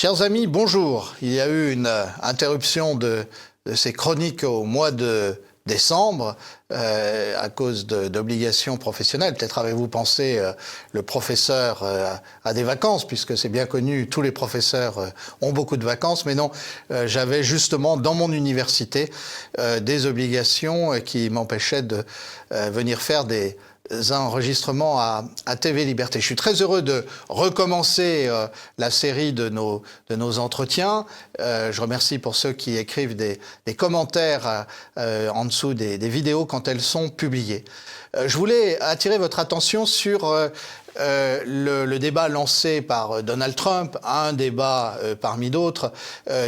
Chers amis, bonjour. Il y a eu une interruption de ces chroniques au mois de décembre à cause d'obligations professionnelles. Peut-être avez-vous pensé le professeur a des vacances, puisque c'est bien connu, tous les professeurs ont beaucoup de vacances, mais non, j'avais justement dans mon université des obligations qui m'empêchaient de venir faire des enregistrements à TV Liberté. Je suis très heureux de recommencer la série de nos entretiens. Je remercie pour ceux qui écrivent des commentaires en dessous des vidéos quand elles sont publiées. Je voulais attirer votre attention sur le débat lancé par Donald Trump, un débat parmi d'autres,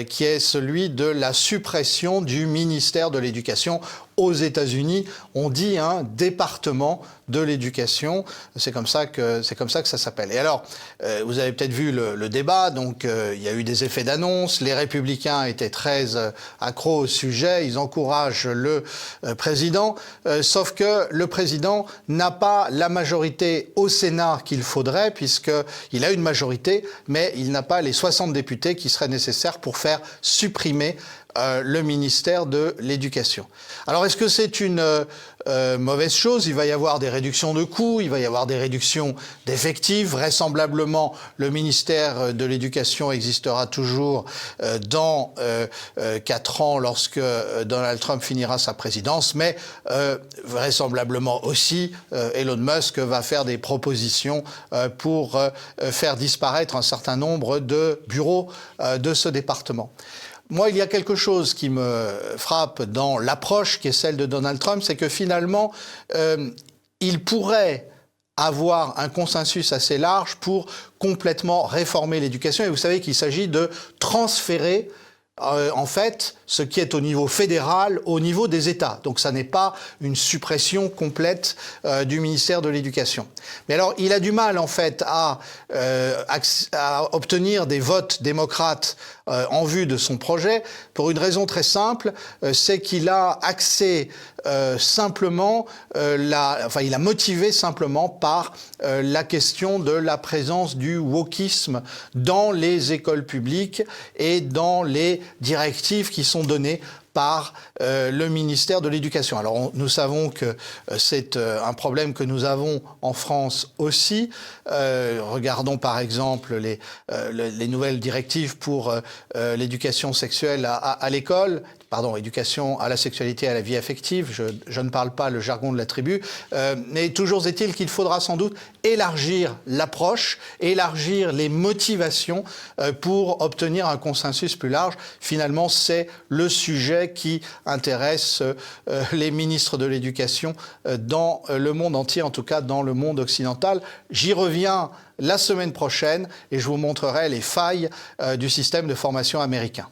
qui est celui de la suppression du ministère de l'Éducation. Aux États-Unis, on dit un département de l'éducation. C'est comme ça que ça s'appelle. Et alors, vous avez peut-être vu le débat. Donc, il y a eu des effets d'annonce. Les Républicains étaient très accros au sujet. Ils encouragent le président. Sauf que le président n'a pas la majorité au Sénat qu'il faudrait, puisqu'il a une majorité, mais il n'a pas les 60 députés qui seraient nécessaires pour faire supprimer le ministère de l'Éducation. Alors, est-ce que c'est une mauvaise chose? Il va y avoir des réductions de coûts, il va y avoir des réductions d'effectifs. Vraisemblablement, le ministère de l'Éducation existera toujours dans 4 ans lorsque Donald Trump finira sa présidence, mais vraisemblablement aussi, Elon Musk va faire des propositions pour faire disparaître un certain nombre de bureaux de ce département. Moi, il y a quelque chose qui me frappe dans l'approche qui est celle de Donald Trump, c'est que finalement, il pourrait avoir un consensus assez large pour complètement réformer l'éducation. Et vous savez qu'il s'agit de transférer en fait, ce qui est au niveau fédéral, au niveau des États. Donc ça n'est pas une suppression complète du ministère de l'Éducation. Mais alors, il a du mal, en fait, à obtenir des votes démocrates en vue de son projet, pour une raison très simple, c'est qu'il a axé simplement, il a motivé simplement par la question de la présence du wokisme dans les écoles publiques et dans les directives qui sont données par le ministère de l'Éducation. Alors nous savons que c'est un problème que nous avons en France aussi. Regardons par exemple les nouvelles directives pour l'éducation sexuelle à l'école. Pardon, éducation à la sexualité et à la vie affective, je ne parle pas le jargon de la tribu, mais toujours est-il qu'il faudra sans doute élargir l'approche, élargir les motivations pour obtenir un consensus plus large. Finalement, c'est le sujet qui intéresse les ministres de l'Éducation dans le monde entier, en tout cas dans le monde occidental. J'y reviens la semaine prochaine et je vous montrerai les failles du système de formation américain.